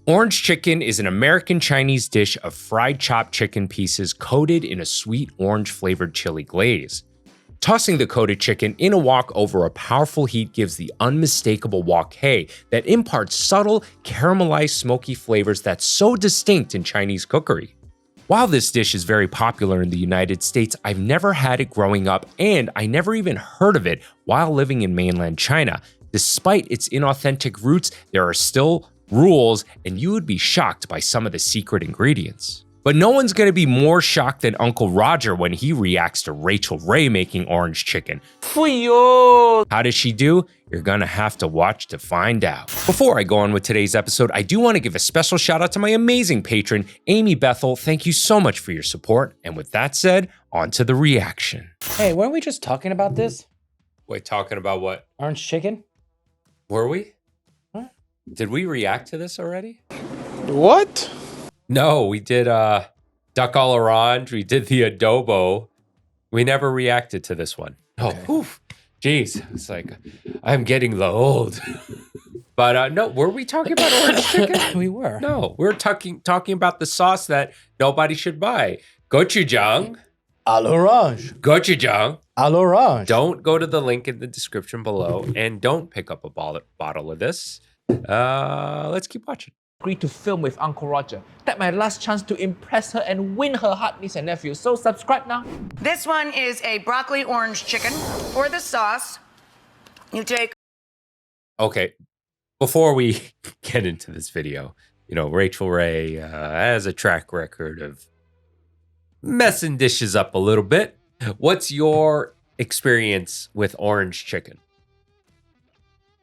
Orange chicken is an American Chinese dish of fried chopped chicken pieces coated in a sweet orange flavored chili glaze. Tossing the coated chicken in a wok over a powerful heat gives the unmistakable wok hei that imparts subtle, caramelized, smoky flavors that's so distinct in Chinese cookery. While this dish is very popular in the United States, I've never had it growing up, and I never even heard of it while living in mainland China. Despite its inauthentic roots, there are still rules, and you would be shocked by some of the secret ingredients. But no one's gonna be more shocked than Uncle Roger when he reacts to Rachael Ray making orange chicken. How does she do? You're gonna have to watch to find out. Before I go on with today's episode, I do wanna give a special shout out to my amazing patron, Amy Bethel. Thank you so much for your support. And with that said, on to the reaction. Hey, weren't we just talking about this? Wait, talking about what? Orange chicken? Were we? Huh? Did we react to this already? What? No, we did duck all orange. We did the adobo. We never reacted to this one. Okay. Oh, oof. Jeez. It's like, I'm getting the old. But no, were we talking about orange chicken? We were. No, we're talking about the sauce that nobody should buy. Gochujang. À l'orange. Gochujang. À l'orange. Don't go to the link in the description below and don't pick up a bottle of this. Let's keep watching. Agreed to film with Uncle Roger. That's my last chance to impress her and win her heart, niece and nephew. So subscribe now. This one is a broccoli orange chicken. For the sauce, you take... Okay, before we get into this video, you know, Rachael Ray has a track record of messing dishes up a little bit. What's your experience with orange chicken?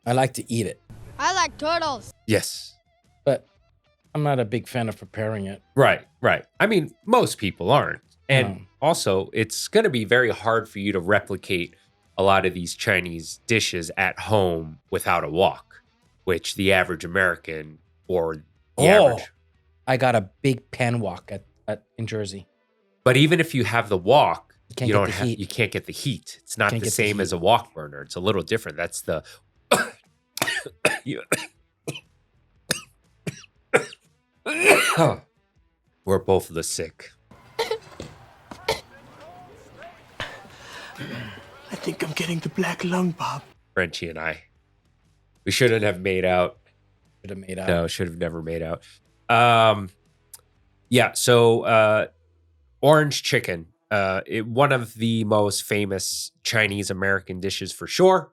I like to eat it, I like turtles. Yes. but I'm not a big fan of preparing it. Right. I mean, most people aren't. And No. also, it's going to be very hard for you to replicate a lot of these Chinese dishes at home without a wok, which the average American or the average. I got a big pan wok in Jersey. But even if you have the wok, can't you get don't the have heat. you can't get the heat. It's not Can't the get the same heat. as a wok burner. It's a little different. That's the We're both the sick. I think I'm getting the black lung, Bob. Frenchy and I. We shouldn't have made out. Should have made out. No, should have never made out. Yeah, so orange chicken. One of the most famous Chinese American dishes for sure.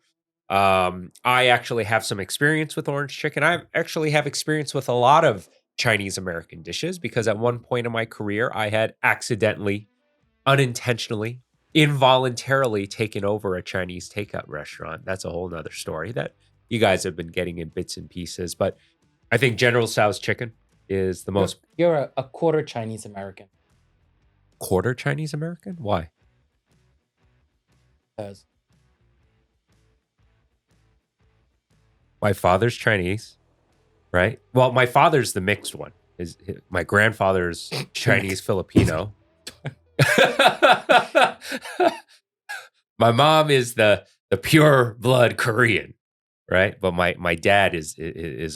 I actually have some experience with orange chicken. I actually have experience with a lot of Chinese American dishes because at one point in my career, I had accidentally, unintentionally, involuntarily taken over a Chinese takeout restaurant. That's a whole nother story that you guys have been getting in bits and pieces. But I think General Tso's chicken is the most You're a quarter Chinese American. quarter Chinese American. Why? Because My father's Chinese, right? Well, my father's the mixed one. My grandfather's Chinese Filipino. My mom is the pure blood Korean, right? But my dad is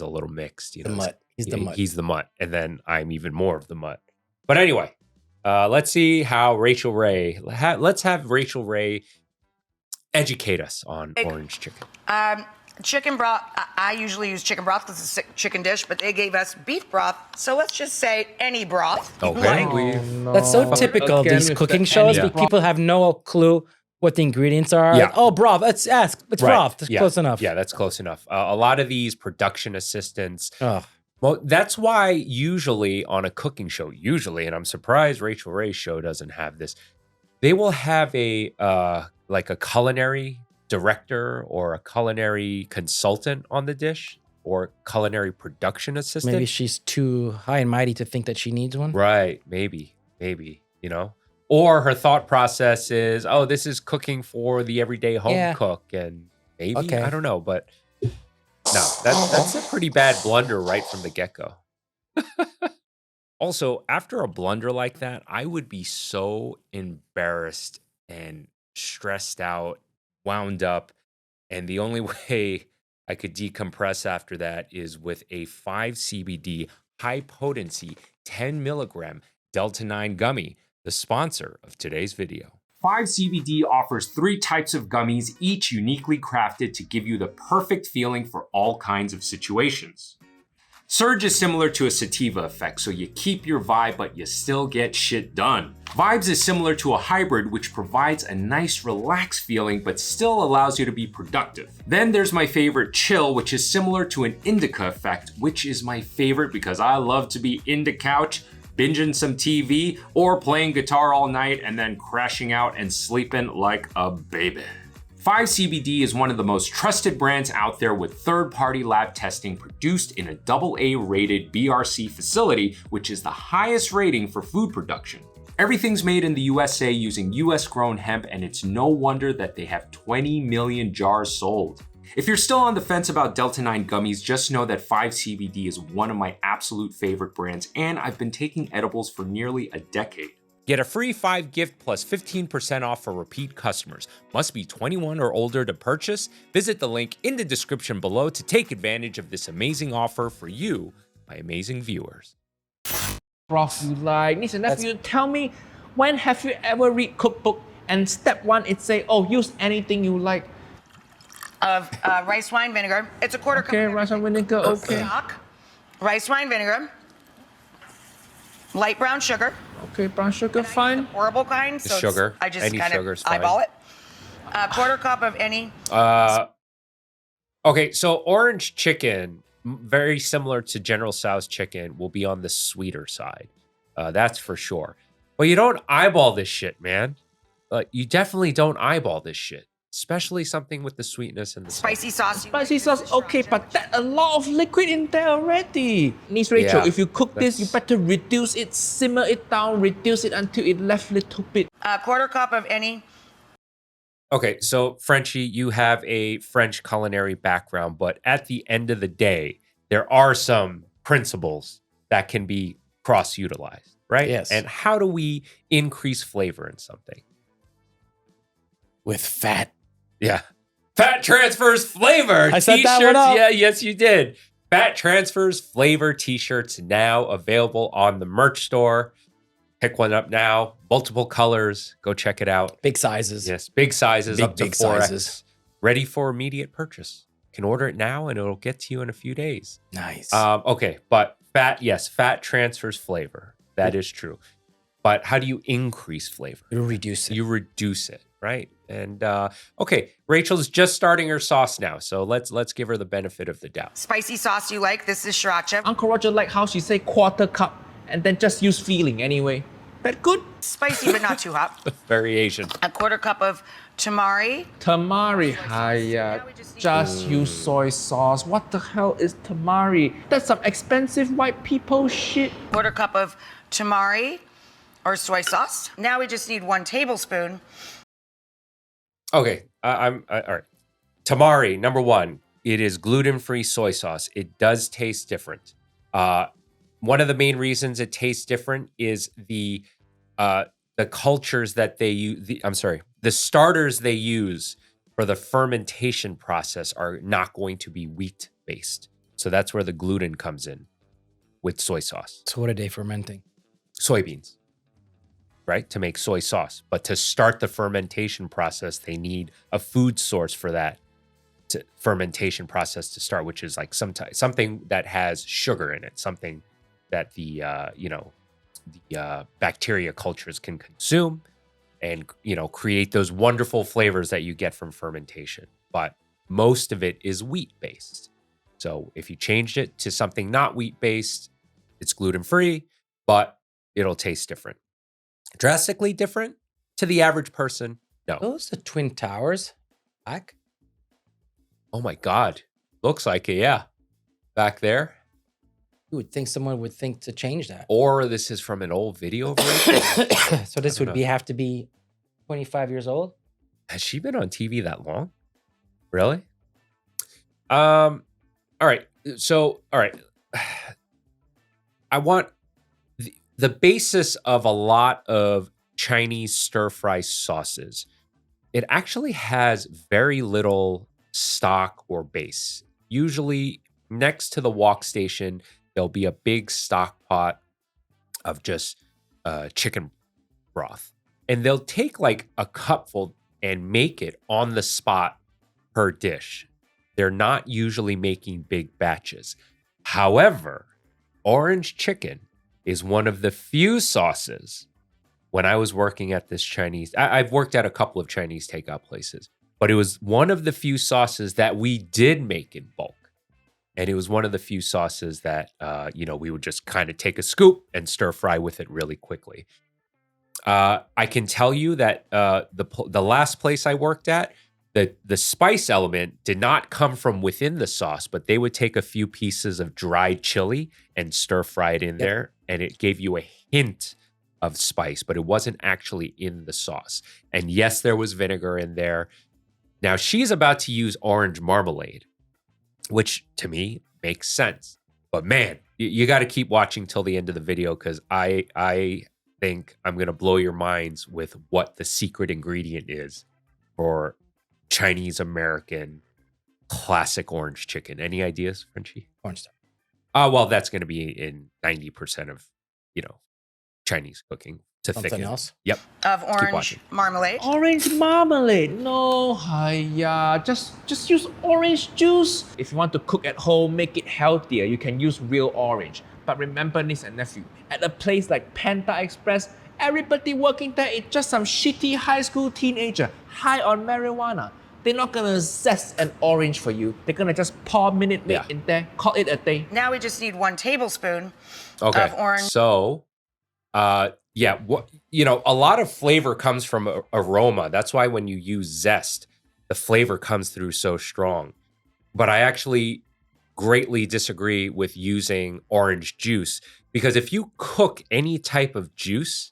a little mixed. You the know, mutt. He's the mutt. He's the mutt, and then I'm even more of the mutt. But anyway, let's see how Rachael Ray. Let's have Rachael Ray educate us on orange chicken. Chicken broth, I usually use chicken broth because it's a chicken dish, but they gave us beef broth, so let's just say any broth. you Okay, like. That's so typical of Again these with cooking the shows. any People have no clue what the ingredients are. Yeah. Like, oh, broth. Let's ask. It's Right. broth. That's Yeah. close enough. Yeah, that's close enough. A lot of these production assistants. Ugh. Well, that's why usually on a cooking show, and I'm surprised Rachael Ray's show doesn't have this. They will have a like a culinary director or a culinary consultant on the dish or culinary production assistant. Maybe she's too high and mighty to think that she needs one. Right, maybe, you know. Or her thought process is, oh, this is cooking for the everyday home Yeah. cook, and maybe Okay. I don't know, but no, that's a pretty bad blunder right from the get-go. Also, after a blunder like that, I would be so embarrassed and stressed out, wound up, and the only way I could decompress after that is with a 5 CBD high potency 10 milligram Delta 9 gummy, the sponsor of today's video. 5 CBD offers 3 types of gummies, each uniquely crafted to give you the perfect feeling for all kinds of situations. Surge is similar to a sativa effect, so you keep your vibe, but you still get shit done. Vibes is similar to a hybrid, which provides a nice relaxed feeling, but still allows you to be productive. Then there's my favorite, Chill, which is similar to an indica effect, which is my favorite because I love to be in the couch, binging some TV, or playing guitar all night and then crashing out and sleeping like a baby. 5 CBD is one of the most trusted brands out there with third-party lab testing produced in a AA rated BRC facility, which is the highest rating for food production. Everything's made in the USA using US grown hemp, and it's no wonder that they have 20 million jars sold. If you're still on the fence about Delta 9 gummies, just know that 5 CBD is one of my absolute favorite brands, and I've been taking edibles for nearly a decade. Get a free 5 gift plus 15% off for repeat customers. Must be 21 or older to purchase. Visit the link in the description below to take advantage of this amazing offer for you, my amazing viewers. Broth you like. Niece and nephew, tell me, when have you ever read cookbook and step 1 it say, oh, use anything you like? Of rice wine vinegar. It's a quarter cup. Okay, rice wine vinegar, okay. Stock, rice wine vinegar, light brown sugar. Okay, brown sugar, fine. Horrible kind. So sugar. I just Any kind sugar's of fine. eyeball it. A quarter cup of any. Okay, so orange chicken, very similar to General Tso's chicken, will be on the sweeter side. That's for sure. But you don't eyeball this shit, man. You definitely don't eyeball this shit. Especially something with the sweetness and the Spicy sauce. Spicy sauce, okay, but that's a lot of liquid in there already. Niece Rachel, Yeah, if you cook this, you better reduce it, simmer it down, reduce it until it left little bit. A quarter cup of any. Okay, so Frenchy, you have a French culinary background, but at the end of the day, there are some principles that can be cross-utilized, right? Yes. And how do we increase flavor in something? With fat. Yeah. Fat transfers flavor. I set that T-shirts. one up. Yeah, yes, you did. Fat transfers flavor t-shirts now available on the merch store. Pick one up now. Multiple colors. Go check it out. Big sizes. Yes, big sizes up to Big 4X. sizes. Ready for immediate purchase. You can order it now and it'll get to you in a few days. Nice. Okay, but fat transfers flavor. That is true. But how do you increase flavor? It'll reduce it. You reduce it, right? And okay, Rachel's just starting her sauce now, so let's give her the benefit of the doubt. Spicy sauce you like. This is sriracha. Uncle Roger like how she say quarter cup and then just use feeling anyway. That good? Spicy but not too hot. Variation. A quarter cup of tamari. Tamari, hiya. Just use soy sauce. What the hell is tamari? That's some expensive white people shit. Quarter cup of tamari or soy sauce. Now we just need 1 tablespoon. Okay, all right. Tamari, number 1, it is gluten-free soy sauce. It does taste different. One of the main reasons it tastes different is the cultures that they use. The starters they use for the fermentation process are not going to be wheat-based. So that's where the gluten comes in with soy sauce. So what are they fermenting? Soybeans, right? To make soy sauce. But to start the fermentation process, they need a food source for that fermentation process to start, which is like something that has sugar in it, something that the bacteria cultures can consume and, create those wonderful flavors that you get from fermentation. But most of it is wheat-based. So if you changed it to something not wheat-based, it's gluten-free, but it'll taste different. Drastically different to the average person? No. Those the Twin Towers? Back? Oh my God. Looks like it, yeah. Back there. You would think someone would think to change that. Or this is from an old video version. So this would have to be 25 years old? Has she been on TV that long? Really? All right. So, all right. I want the basis of a lot of Chinese stir-fry sauces. It actually has very little stock or base. usually next to the wok station, there'll be a big stock pot of just chicken broth. And they'll take like a cupful and make it on the spot per dish. They're not usually making big batches. However, orange chicken is one of the few sauces. When I was working at this Chinese, I've worked at a couple of Chinese takeout places, but it was one of the few sauces that we did make in bulk. And it was one of the few sauces that, we would just kind of take a scoop and stir fry with it really quickly. I can tell you that the last place I worked at, the spice element did not come from within the sauce, but they would take a few pieces of dried chili and stir fry it in there. And it gave you a hint of spice, but it wasn't actually in the sauce. And yes, there was vinegar in there. Now she's about to use orange marmalade, which to me makes sense. But man, you got to keep watching till the end of the video because I think I'm going to blow your minds with what the secret ingredient is for Chinese American classic orange chicken. Any ideas, Frenchy? Cornstarch. Well, that's going to be in 90% of, Chinese cooking to Something thicken. else? Yep. Of orange marmalade. Orange marmalade. No, just use orange juice. If you want to cook at home, make it healthier, you can use real orange. But remember, niece and nephew, at a place like Panda Express, everybody working there is just some shitty high school teenager high on marijuana. They're not gonna zest an orange for you. They're gonna just pour Minute Maid in there, call it a day. Now we just need 1 tablespoon Okay. of orange. So, a lot of flavor comes from aroma. That's why when you use zest, the flavor comes through so strong. But I actually greatly disagree with using orange juice because if you cook any type of juice,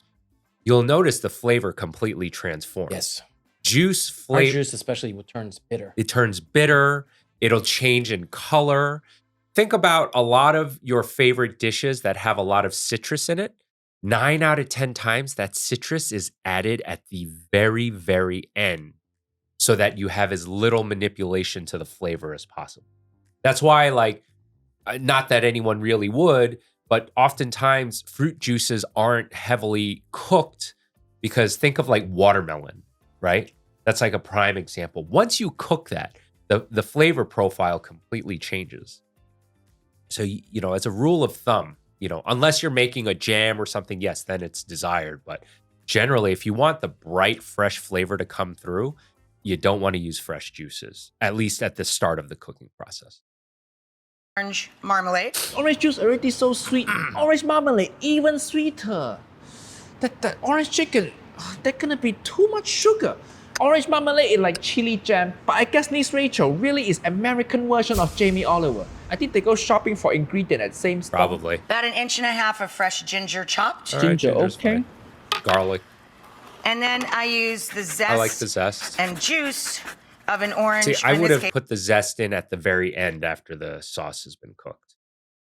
you'll notice the flavor completely transforms. Yes. Juice Orange flavor. juice especially turns bitter. It turns bitter. It'll change in color. Think about a lot of your favorite dishes that have a lot of citrus in it. 9 out of 10 times that citrus is added at the very, very end so that you have as little manipulation to the flavor as possible. That's why, not that anyone really would, but oftentimes fruit juices aren't heavily cooked because think of like watermelon, right? That's like a prime example. Once you cook that, the flavor profile completely changes. So, as a rule of thumb, unless you're making a jam or something, yes, then it's desired. But generally, if you want the bright, fresh flavor to come through, you don't want to use fresh juices, at least at the start of the cooking process. Orange marmalade. Orange juice already so sweet. Orange marmalade even sweeter. That orange chicken, that's gonna be too much sugar. Orange marmalade is like chili jam, but I guess niece Rachel really is American version of Jamie Oliver. I think they go shopping for ingredient at same store. Probably. About 1.5 inches of fresh ginger chopped. All right, Ginger, ginger's okay. fine. Garlic. And then I use the zest. I like the zest. And juice of an orange. See, I in would this have case, put the zest in at the very end after the sauce has been cooked.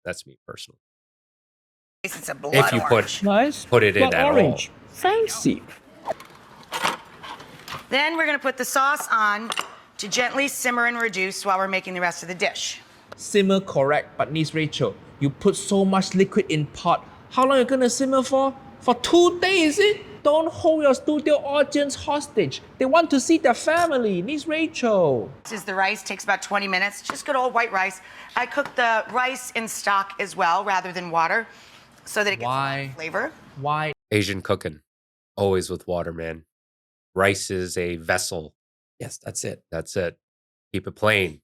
That's me personally. it's a blood If you orange. Nice. put it in Blood at orange. all. Fancy. Then we're gonna put the sauce on to gently simmer and reduce while we're making the rest of the dish. Simmer correct, but niece Rachel, you put so much liquid in pot. How long you gonna simmer for? For 2 days, is it? Don't hold your studio audience hostage. They want to see their family, niece Rachel. This is the rice, takes about 20 minutes. Just good old white rice. I cook the rice in stock as well, rather than water, so that it gets a lot of flavor. Why? Asian cooking, always with water, man. Rice is a vessel. Yes, that's it. That's it. Keep it plain.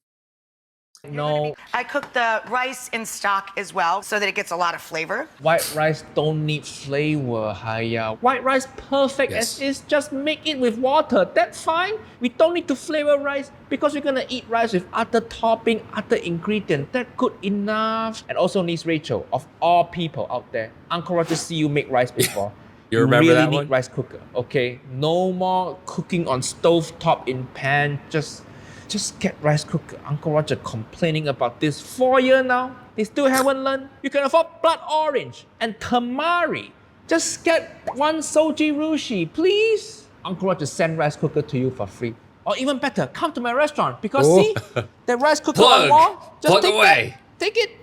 No, I cook the rice in stock as well, so that it gets a lot of flavor. white rice don't need flavor, Haya. White rice perfect Yes. as is. Just make it with water. That's fine. We don't need to flavor rice because we're gonna eat rice with other topping, other ingredient. That's good enough. And also, niece Rachel, of all people out there, Uncle Roger see you make rice before. You remember really that need one? rice cooker, okay? No more cooking on stove top in pan. Just get rice cooker. Uncle Roger complaining about this 4 years now. They still haven't learned. You can afford blood orange and tamari. Just get 1 soji rushi, please. Uncle Roger send rice cooker to you for free. Or even better, come to my restaurant because see, the rice cooker on Plug. wall. Just Plug take away. That. Take it.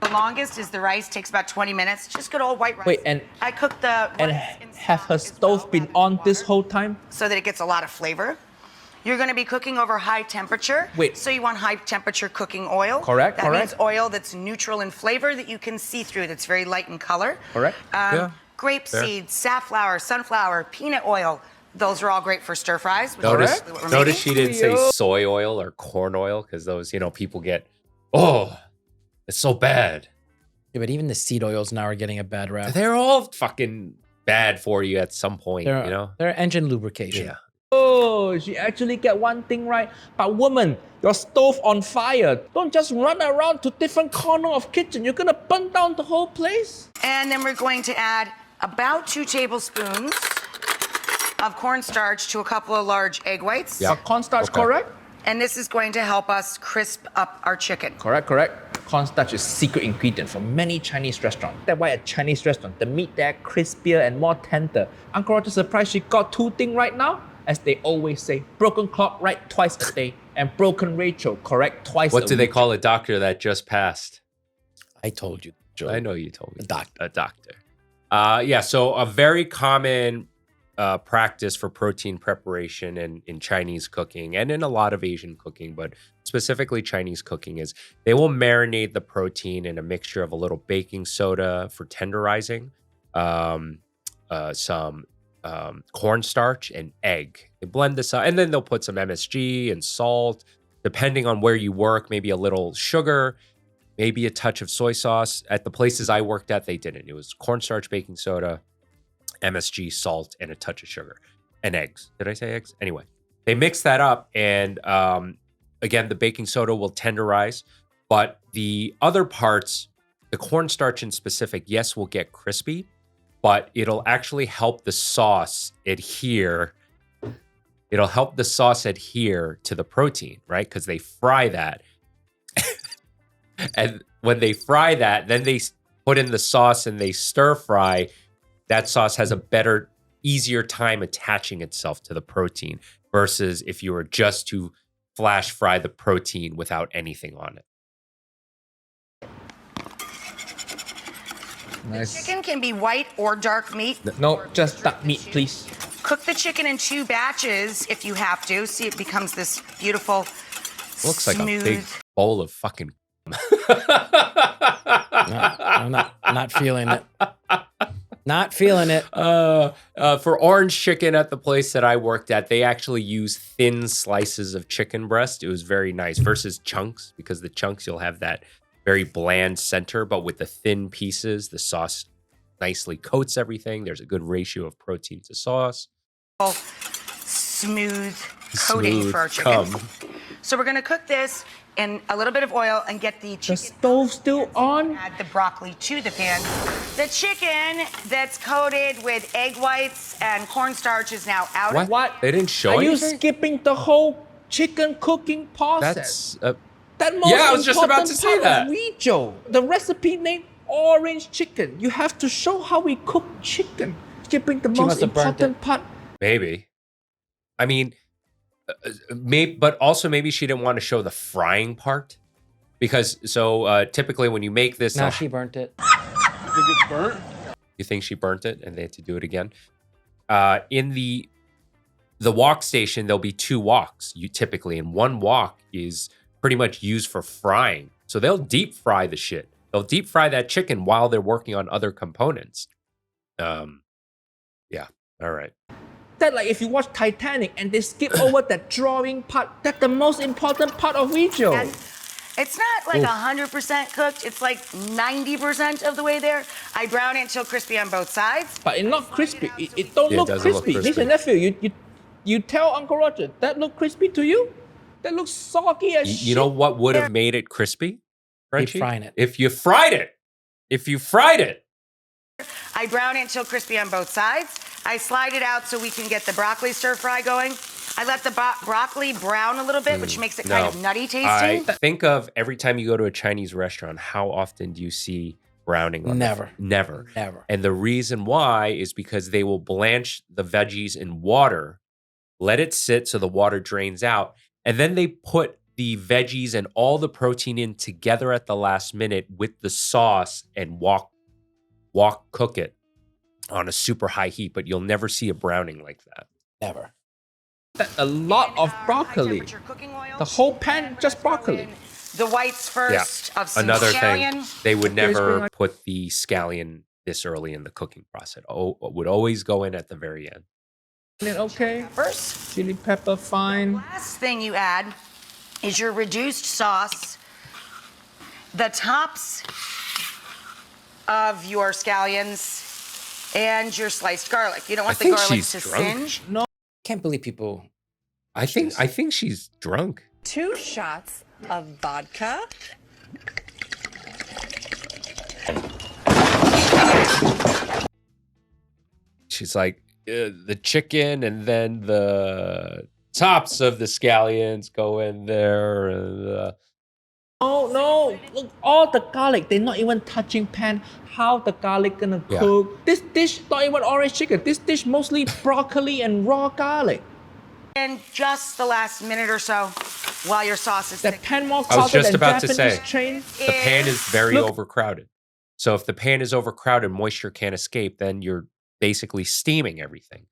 The longest is the rice, takes about 20 minutes. Just good old white rice. Wait, and I cook the and rice in have stock her as stove well, been rather than on this water, whole time? so that it gets a lot of flavor. You're going to be cooking over high temperature. Wait. So you want high temperature cooking oil. Correct, That correct. means oil that's neutral in flavor, that you can see through, that's very light in color. Correct. Grape fair. seeds, safflower, sunflower, peanut oil. Those are all great for stir fries. which is Notice, exactly what we're notice making. she didn't say soy oil or corn oil because those, people get, oh, it's so bad. Yeah, but even the seed oils now are getting a bad rap. They're all fucking bad for you at some point, They're engine lubrication. Yeah. Oh, she actually get one thing right. But woman, your stove on fire. Don't just run around to different corner of kitchen. You're gonna burn down the whole place. And then we're going to add about 2 tablespoons of cornstarch to a couple of large egg whites. Yeah. Cornstarch, Okay. correct? And this is going to help us crisp up our chicken. Correct. Cornstarch is secret ingredient for many Chinese restaurants. That's why at Chinese restaurant, the meat there crispier and more tender. Uncle Roger surprised she got 2 things right now. As they always say, broken clock right twice a day, and broken Rachel correct twice a What do they week. call a doctor that just passed? I told you, Joe. I know you told me. A doctor. A doctor. So a very common practice for protein preparation in Chinese cooking and in a lot of Asian cooking, but specifically Chinese cooking, is they will marinate the protein in a mixture of a little baking soda for tenderizing, some cornstarch and egg. They blend this up, and then they'll put some MSG and salt, depending on where you work, maybe a little sugar, maybe a touch of soy sauce. At the places I worked at, they didn't. It was cornstarch, baking soda, MSG, salt, and a touch of sugar, and eggs. Did I say eggs? Anyway, they mix that up, and again, the baking soda will tenderize, but the other parts, the cornstarch in specific, yes, will get crispy, but it'll actually help the sauce adhere. It'll help the sauce adhere to the protein, right? Because they fry that. And when they fry that, then they put in the sauce and they stir fry. That sauce has a better, easier time attaching itself to the protein versus if you were just to flash fry the protein without anything on it. Nice. Chicken can be white or dark meat. No, just duck meat, please. Cook the chicken in 2 batches if you have to. See, it becomes this beautiful, Looks like smooth. a big bowl of fucking. I'm not feeling it. Not feeling it. For orange chicken at the place that I worked at, they actually use thin slices of chicken breast. It was very nice versus chunks, because the chunks you'll have that very bland center, but with the thin pieces, the sauce nicely coats everything. There's a good ratio of protein to sauce. Smooth coating for our chicken. So we're gonna cook this in a little bit of oil and get the The chicken. stove still on? Add the broccoli to the pan. The chicken that's coated with egg whites and cornstarch is now out. What? What? They didn't show Are you anything? skipping the whole chicken cooking process? That's That most Yeah, I was just about important to say part that. of Weizhou. The recipe named orange chicken. You have to show how we cook chicken. Skipping the She most must have burnt important part. maybe. I mean, maybe, but also maybe she didn't want to show the frying part, because typically when you make this, Now she burnt it. you think she burnt it and they had to do it again. In the wok station, there'll be 2 woks. You typically, and 1 wok is pretty much used for frying. So they'll deep fry the shit. They'll deep fry that chicken while they're working on other components. Yeah. All right. That like if you watch Titanic and they skip over that drawing part, that's the most important part of Weizhou. And it's not like 100% cooked. It's like 90% of the way there. I brown it until crispy on both sides. But it's not crispy. It don't Yeah, it look doesn't look crispy. Niece crispy. and nephew, you tell Uncle Roger, that look crispy to you? That looks soggy as shit. You know what would have made it crispy? Frenchie? frying it. If you fried it. If you fried it. I brown it until crispy on both sides. I slide it out so we can get the broccoli stir fry going. I let the broccoli brown a little bit, which makes it kind of nutty tasting. I think of every time you go to a Chinese restaurant, how often do you see browning on Never. Never. Never. And the reason why is because they will blanch the veggies in water, let it sit so the water drains out, and then they put the veggies and all the protein in together at the last minute with the sauce and cook it on a super high heat, but you'll never see a browning like that. Never. A lot of broccoli. The whole pan just broccoli. The whites first of some Another scallion. thing, they would never put the scallion this early in the cooking process. It would always go in at the very end. Okay. First, Chili pepper, fine. last thing you add is your reduced sauce, the tops of your scallions, and your sliced garlic. You don't want the think garlic she's to drunk. singe. No, can't believe people. I think she's drunk. 2 shots of vodka. She's like, the chicken and then the tops of the scallions go in there. And, Oh no! Look, all the garlic. They're not even touching pan. How the garlic gonna cook? This dish not even orange chicken. This dish mostly broccoli and raw garlic. And just the last minute or so, while your sauce is The thick. pan more I was crowded just than about to Japanese say. train. the pan is very Look. overcrowded. So if the pan is overcrowded, moisture can't escape, then you're basically steaming everything.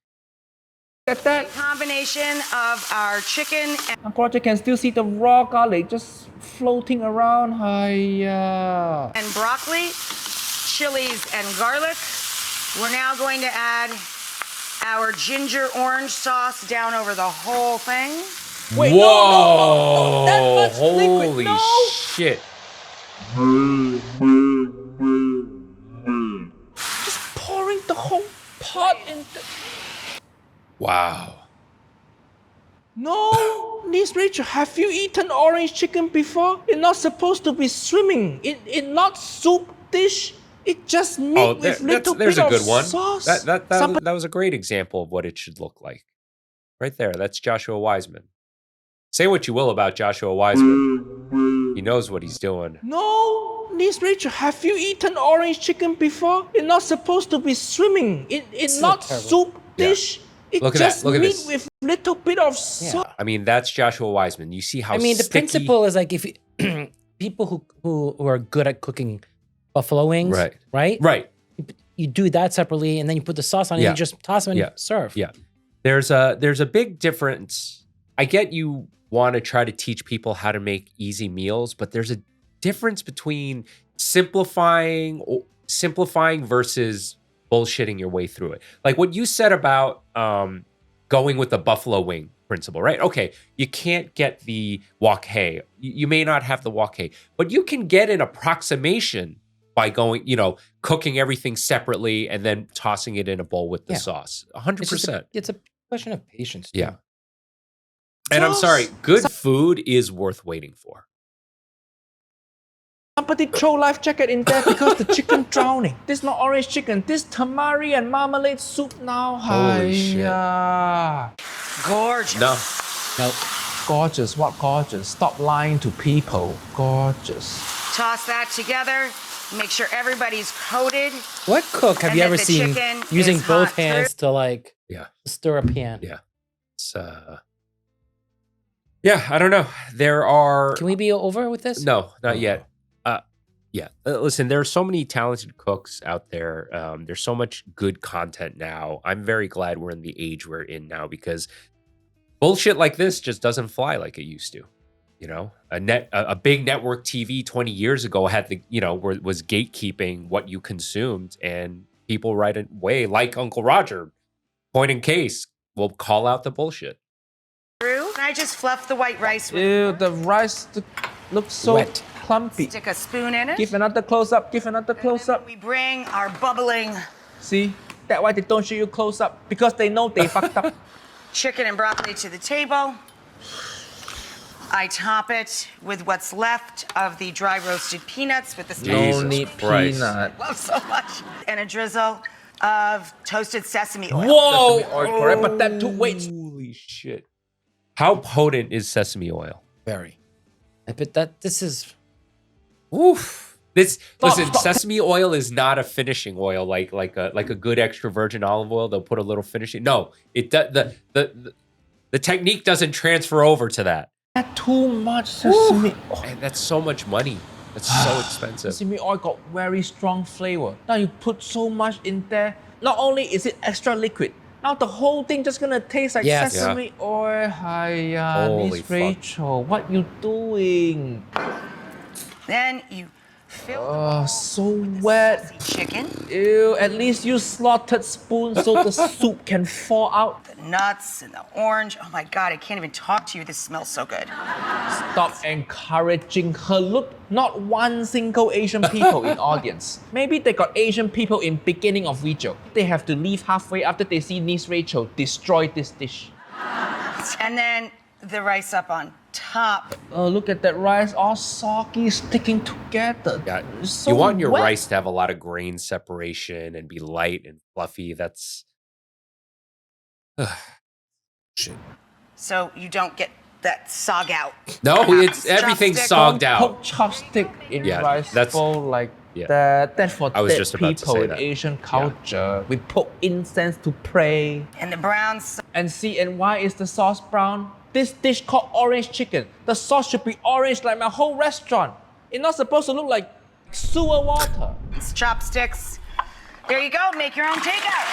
At that, Combination of our chicken and Uncle Roger can still see the raw garlic just floating around. Hiya. broccoli, chilies and garlic. We're now going to add our ginger orange sauce down over the whole thing. Wait, Whoa! no, that much liquid. Holy No. shit. Just pouring the whole pot in. Wow. No, Miss Rachel, have you eaten orange chicken before? It's not supposed to be swimming. It's not soup dish. It just meat Oh, with little there's bit a good of one. sauce. That was a great example of what it should look like. Right there. That's Joshua Wiseman. Say what you will about Joshua Wiseman. He knows what he's doing. No, Miss Rachel, have you eaten orange chicken before? It's not supposed to be swimming. It's is not terrible. soup dish. It's Look at that. just Look at meat this. with little bit of sauce. I mean, that's Joshua Wiseman. You see how I mean, the sticky- principle is like if you, people who are good at cooking buffalo wings, right? Right. You do that separately, and then you put the sauce on it, Yeah. and you just toss them and Yeah. serve. Yeah. There's a big difference. I get you want to try to teach people how to make easy meals, but there's a difference between simplifying versus bullshitting your way through it. Like what you said about going with the buffalo wing principle, right? Okay, you can't get the wok hei. You may not have the wok hei, but you can get an approximation by going, cooking everything separately and then tossing it in a bowl with the Yeah. sauce. It's 100%. It's a question of patience. Yeah. too. And I'm sorry, good food is worth waiting for. Somebody throw life jacket in there because the chicken drowning. This not orange chicken. This tamari and marmalade soup now. Holy shit. Hiya. Gorgeous. No. Nope. Gorgeous, what gorgeous? Stop lying to people. Gorgeous. Toss that together. Make sure everybody's coated. What cook have And you that ever the seen chicken using is both hot hands to like Yeah. stir a pan? Yeah. It's yeah, I don't know. There are Can we be over with this? No, not yet. Listen, there are so many talented cooks out there. There's so much good content now. I'm very glad we're in the age we're in now because bullshit like this just doesn't fly like it used to. A big network TV 20 years ago had was gatekeeping what you consumed, and people right away, like Uncle Roger, point in case, will call out the bullshit. Through. And I just fluff the white rice with Ew, the rice looks so Wet. clumpy. stick a spoon in it. Give another close up. Give another close up. We bring our bubbling See, that's why they don't show you close up because they know they fucked up. chicken and broccoli to the table. I top it with what's left of the dry roasted peanuts with the No Jesus need Christ. peanut. love so much. And a drizzle of toasted sesame oil. Whoa! Sesame oil, correct, but that too waits. Holy shit! How potent is sesame oil? Very. I bet that this is Oof. Listen, stop. sesame oil is not a finishing oil like a good extra virgin olive oil. They'll put a little finishing. No, it does. The technique doesn't transfer over to that. Add too much sesame oil. And that's so much money. That's so expensive. Sesame oil got very strong flavor. Now you put so much in there. Not only is it extra liquid, now the whole thing just gonna taste like sesame oil. Hiya, Holy Miss fuck. Rachel, what you doing? Then you fill Oh, so wet. chicken, Ew, at least use slotted spoon so the soup can fall out. the nuts and the orange. Oh my God, I can't even talk to you. This smells so good. Stop encouraging her. Look, not one single Asian people in audience. Maybe they got Asian people in beginning of video. They have to leave halfway after they see Miss Rachel destroy this dish. And then the rice up on top. Oh, look at that rice, all soggy, sticking together. Yeah. It's so You want your wet. rice to have a lot of grain separation and be light and fluffy. That's shit. So you don't get that sog out. No, it's everything's Chopstick. sogged out. Poke chopstick in Yeah, rice that's- bowl like yeah. that. That's for I was dead just about to people say in that. Asian culture. We put incense to pray. And the brown sauce. And see, and why is the sauce brown? This dish called orange chicken. The sauce should be orange like my whole restaurant. It's not supposed to look like sewer water. Chopsticks. There you go. Make your own takeout.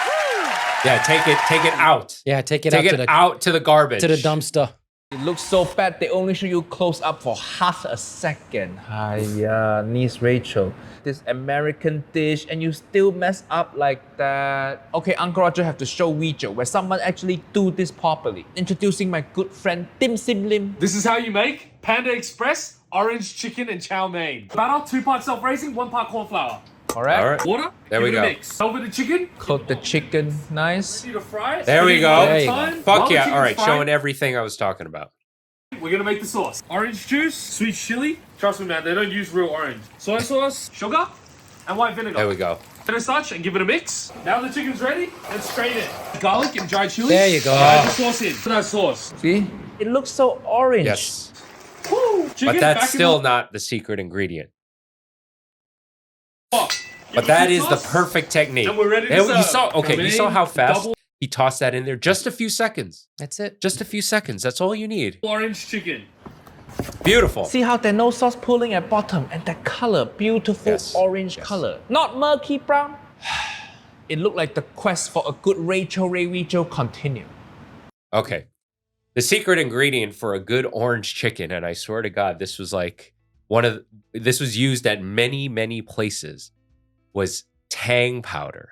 Woo! Yeah, take it out. Yeah, take it Take out it out to the garbage. to the dumpster. It looks so bad, they only show you close up for half a second. Hiya, Miss Rachel. This American dish and you still mess up like that. Okay, Uncle Roger have to show video where someone actually do this properly. Introducing my good friend Dim Sim Lim. This is how you make Panda Express, orange chicken, and chow mein. Batter, 2 parts self-raising, 1 part corn flour. Correct? All right. Water, There give we it a go. mix. Over the chicken, Coat the chicken nice. ready to fry it. There we Put it go. in There you go. time. Fuck While the yeah. All chicken's right, frying, showing everything I was talking about. We're gonna make the sauce. Orange juice, sweet chili. Trust me, man, they don't use real orange. Soy sauce, sugar, and white vinegar. There we go. And such, and give it a mix. Now the chicken's ready, let's strain it. Garlic and dried chili. There you go. Add the sauce in. Put that sauce. See? It looks so orange. Yes. Woo! Chicken, But that's back in still the not the secret ingredient. pot. But Give that it is the sauce, perfect technique. and we're ready to And you serve. saw, okay, Come you saw in, how fast double he tossed that in there? Just a few seconds. That's it. Just a few seconds. That's all you need. orange chicken. Beautiful. See how there's no sauce pooling at bottom and that color, beautiful Yes, orange yes. color. Not murky brown. It looked like the quest for a good Rachael Ray video continue. Okay. The secret ingredient for a good orange chicken, and I swear to God, this was like this was used at many, many places, was tang powder.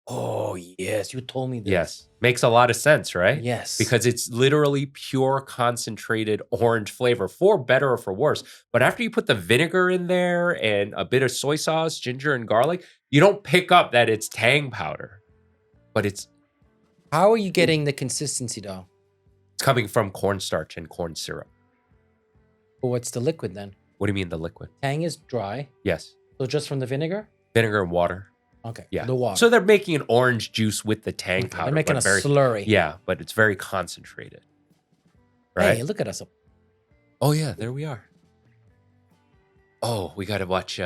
Oh, yes. You told me this. Yes. Makes a lot of sense, right? Yes. Because it's literally pure concentrated orange flavor, for better or for worse. But after you put the vinegar in there and a bit of soy sauce, ginger, and garlic, you don't pick up that it's tang powder. But it's How are you getting the consistency, though? coming from cornstarch and corn syrup. But what's the liquid then? What do you mean the liquid? Tang is dry. Yes. So just from the vinegar? Vinegar and water. Okay. Yeah. The water. So they're making an orange juice with the tang Okay, powder. they're making but a slurry. Yeah, but it's very concentrated. Right? Hey, look at us. Oh yeah, there we are. Oh, we gotta watch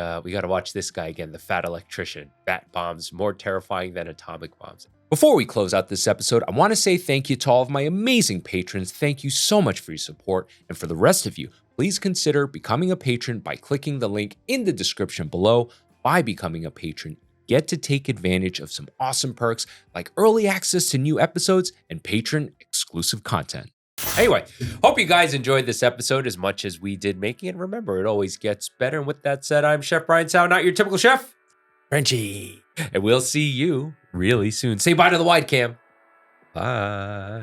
this guy again, the fat electrician. Bat bombs more terrifying than atomic bombs. Before we close out this episode, I want to say thank you to all of my amazing patrons. Thank you so much for your support. And for the rest of you, please consider becoming a patron by clicking the link in the description below. By becoming a patron, you get to take advantage of some awesome perks like early access to new episodes and patron exclusive content. Anyway, hope you guys enjoyed this episode as much as we did making it. Remember, it always gets better. And with that said, I'm Chef Brian Tsao, not your typical chef. Frenchy. And we'll see you really soon. Say bye to the wide cam. Bye.